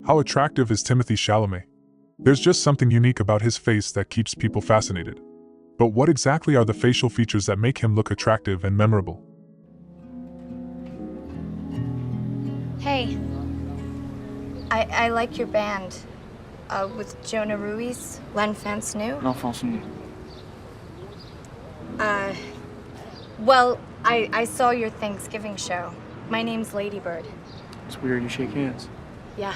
How attractive is Timothée Chalamet? There's just something unique about his face that keeps people fascinated. But what exactly are the facial features that make him look attractive and memorable? Hey, I like your band. With Jonah Ruiz, L'Enfance New. L'Enfance New. Well, I saw your Thanksgiving show. My name's Ladybird. It's weird you shake hands. Yeah.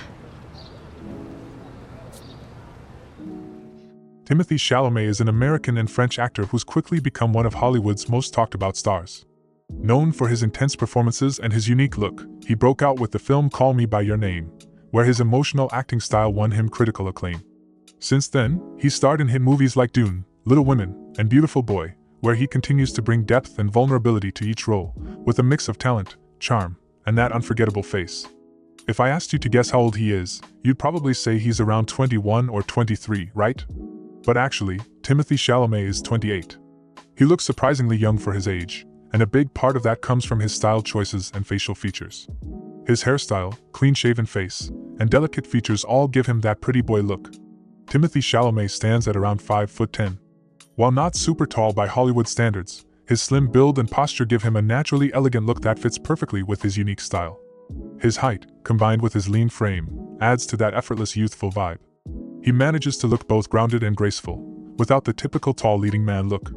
Timothée Chalamet is an American and French actor who's quickly become one of Hollywood's most talked about stars. Known for his intense performances and his unique look, he broke out with the film Call Me by Your Name, where his emotional acting style won him critical acclaim. Since then, he starred in hit movies like Dune, Little Women, and Beautiful Boy, where he continues to bring depth and vulnerability to each role, with a mix of talent, charm, and that unforgettable face. If I asked you to guess how old he is, you'd probably say he's around 21 or 23, right? But actually, Timothée Chalamet is 28. He looks surprisingly young for his age, and a big part of that comes from his style choices and facial features. His hairstyle, clean-shaven face, and delicate features all give him that pretty boy look. Timothée Chalamet stands at around 5'10". While not super tall by Hollywood standards, his slim build and posture give him a naturally elegant look that fits perfectly with his unique style. His height, combined with his lean frame, adds to that effortless youthful vibe. He manages to look both grounded and graceful, without the typical tall leading man look.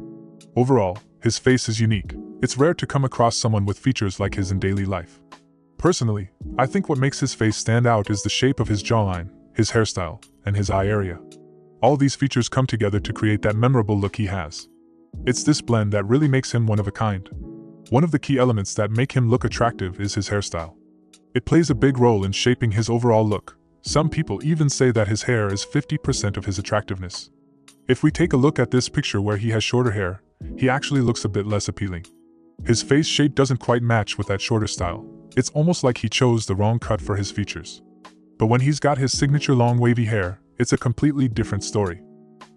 Overall, his face is unique. It's rare to come across someone with features like his in daily life. Personally, I think what makes his face stand out is the shape of his jawline, his hairstyle, and his eye area. All these features come together to create that memorable look he has. It's this blend that really makes him one of a kind. One of the key elements that make him look attractive is his hairstyle. It plays a big role in shaping his overall look. Some people even say that his hair is 50% of his attractiveness. If we take a look at this picture where he has shorter hair, he actually looks a bit less appealing. His face shape doesn't quite match with that shorter style. It's almost like he chose the wrong cut for his features. But when he's got his signature long wavy hair, it's a completely different story.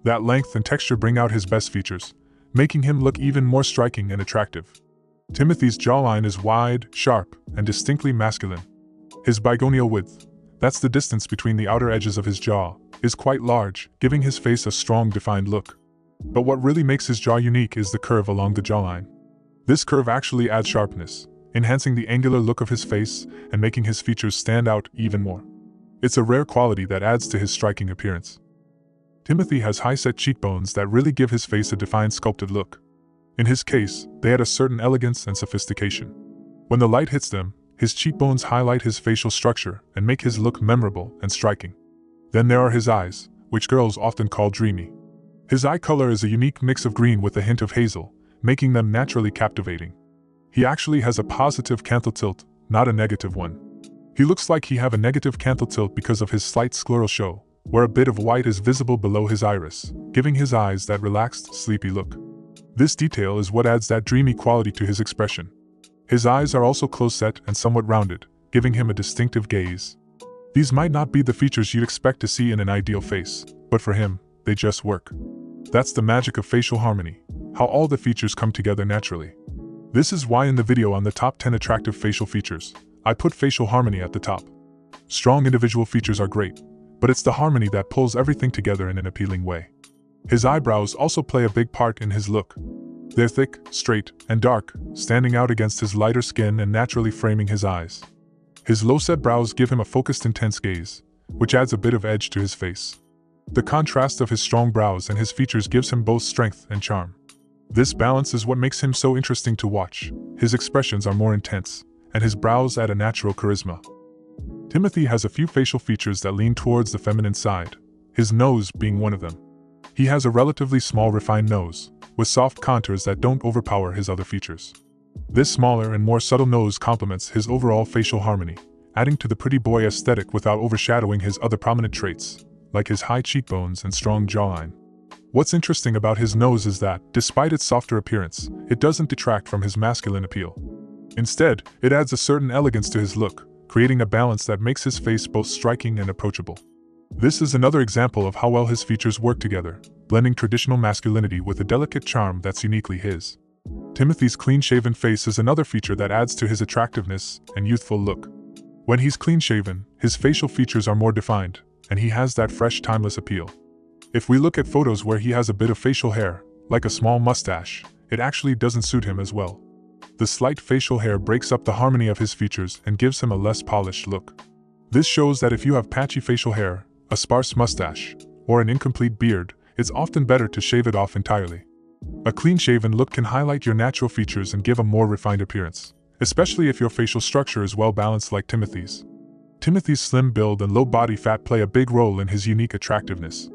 That length and texture bring out his best features, making him look even more striking and attractive. Timothée's jawline is wide, sharp, and distinctly masculine. His bigonial width, that's the distance between the outer edges of his jaw, is quite large, giving his face a strong defined look. But what really makes his jaw unique is the curve along the jawline. This curve actually adds sharpness, enhancing the angular look of his face and making his features stand out even more. It's a rare quality that adds to his striking appearance. Timothée has high-set cheekbones that really give his face a defined sculpted look. In his case, they add a certain elegance and sophistication. When the light hits them, his cheekbones highlight his facial structure and make his look memorable and striking. Then there are his eyes, which girls often call dreamy. His eye color is a unique mix of green with a hint of hazel, making them naturally captivating. He actually has a positive canthal tilt, not a negative one. He looks like he have a negative canthal tilt because of his slight scleral show, where a bit of white is visible below his iris, giving his eyes that relaxed, sleepy look. This detail is what adds that dreamy quality to his expression. His eyes are also close-set and somewhat rounded, giving him a distinctive gaze. These might not be the features you'd expect to see in an ideal face, but for him, they just work. That's the magic of facial harmony, how all the features come together naturally. This is why in the video on the top 10 attractive facial features, I put facial harmony at the top. Strong individual features are great, but it's the harmony that pulls everything together in an appealing way. His eyebrows also play a big part in his look. They're thick, straight, and dark, standing out against his lighter skin and naturally framing his eyes. His low-set brows give him a focused, intense gaze, which adds a bit of edge to his face. The contrast of his strong brows and his features gives him both strength and charm. This balance is what makes him so interesting to watch. His expressions are more intense, and his brows add a natural charisma. Timothée has a few facial features that lean towards the feminine side, his nose being one of them. He has a relatively small refined nose, with soft contours that don't overpower his other features. This smaller and more subtle nose complements his overall facial harmony, adding to the pretty boy aesthetic without overshadowing his other prominent traits, like his high cheekbones and strong jawline. What's interesting about his nose is that, despite its softer appearance, it doesn't detract from his masculine appeal. Instead, it adds a certain elegance to his look, creating a balance that makes his face both striking and approachable. This is another example of how well his features work together, blending traditional masculinity with a delicate charm that's uniquely his. Timothée's clean-shaven face is another feature that adds to his attractiveness and youthful look. When he's clean-shaven, his facial features are more defined, and he has that fresh, timeless appeal. If we look at photos where he has a bit of facial hair, like a small mustache, it actually doesn't suit him as well. The slight facial hair breaks up the harmony of his features and gives him a less polished look. This shows that if you have patchy facial hair, a sparse mustache, or an incomplete beard, it's often better to shave it off entirely. A clean-shaven look can highlight your natural features and give a more refined appearance, especially if your facial structure is well-balanced like Timothee's. Timothee's slim build and low body fat play a big role in his unique attractiveness.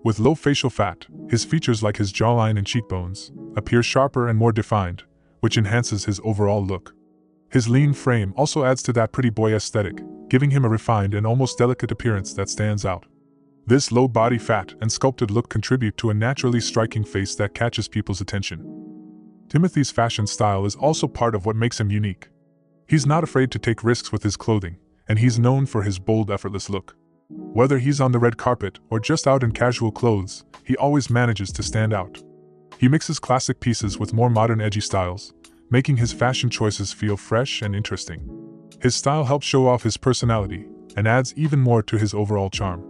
With low facial fat, his features like his jawline and cheekbones appear sharper and more defined, which enhances his overall look. His lean frame also adds to that pretty boy aesthetic, giving him a refined and almost delicate appearance that stands out. This low body fat and sculpted look contribute to a naturally striking face that catches people's attention. Timothee's fashion style is also part of what makes him unique. He's not afraid to take risks with his clothing, and he's known for his bold, effortless look. Whether he's on the red carpet or just out in casual clothes, he always manages to stand out. He mixes classic pieces with more modern, edgy styles, making his fashion choices feel fresh and interesting. His style helps show off his personality and adds even more to his overall charm.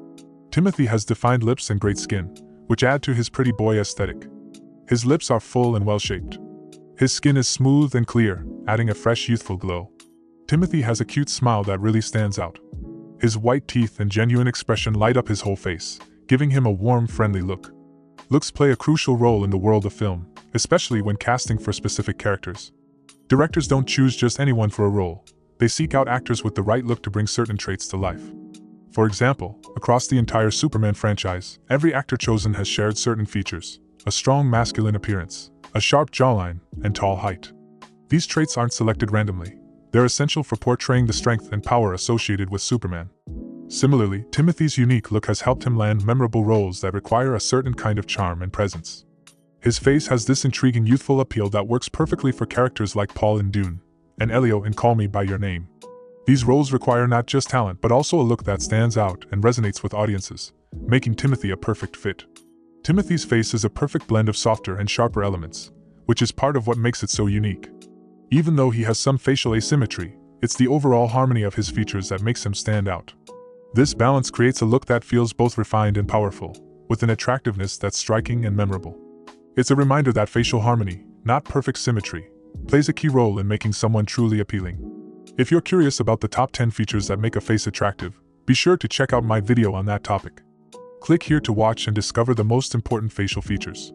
Timothée has defined lips and great skin, which add to his pretty boy aesthetic. His lips are full and well-shaped. His skin is smooth and clear, adding a fresh, youthful glow. Timothée has a cute smile that really stands out. His white teeth and genuine expression light up his whole face, giving him a warm, friendly look. Looks play a crucial role in the world of film, especially when casting for specific characters. Directors don't choose just anyone for a role. They seek out actors with the right look to bring certain traits to life. For example, across the entire Superman franchise, every actor chosen has shared certain features: a strong masculine appearance, a sharp jawline, and tall height. These traits aren't selected randomly. They're essential for portraying the strength and power associated with Superman. Similarly, Timothée's unique look has helped him land memorable roles that require a certain kind of charm and presence. His face has this intriguing youthful appeal that works perfectly for characters like Paul in Dune and Elio in Call Me by Your Name. These roles require not just talent but also a look that stands out and resonates with audiences, making Timothée a perfect fit. Timothée's face is a perfect blend of softer and sharper elements, which is part of what makes it so unique. Even though he has some facial asymmetry, it's the overall harmony of his features that makes him stand out. This balance creates a look that feels both refined and powerful, with an attractiveness that's striking and memorable. It's a reminder that facial harmony, not perfect symmetry, plays a key role in making someone truly appealing. If you're curious about the top 10 features that make a face attractive, be sure to check out my video on that topic. Click here to watch and discover the most important facial features.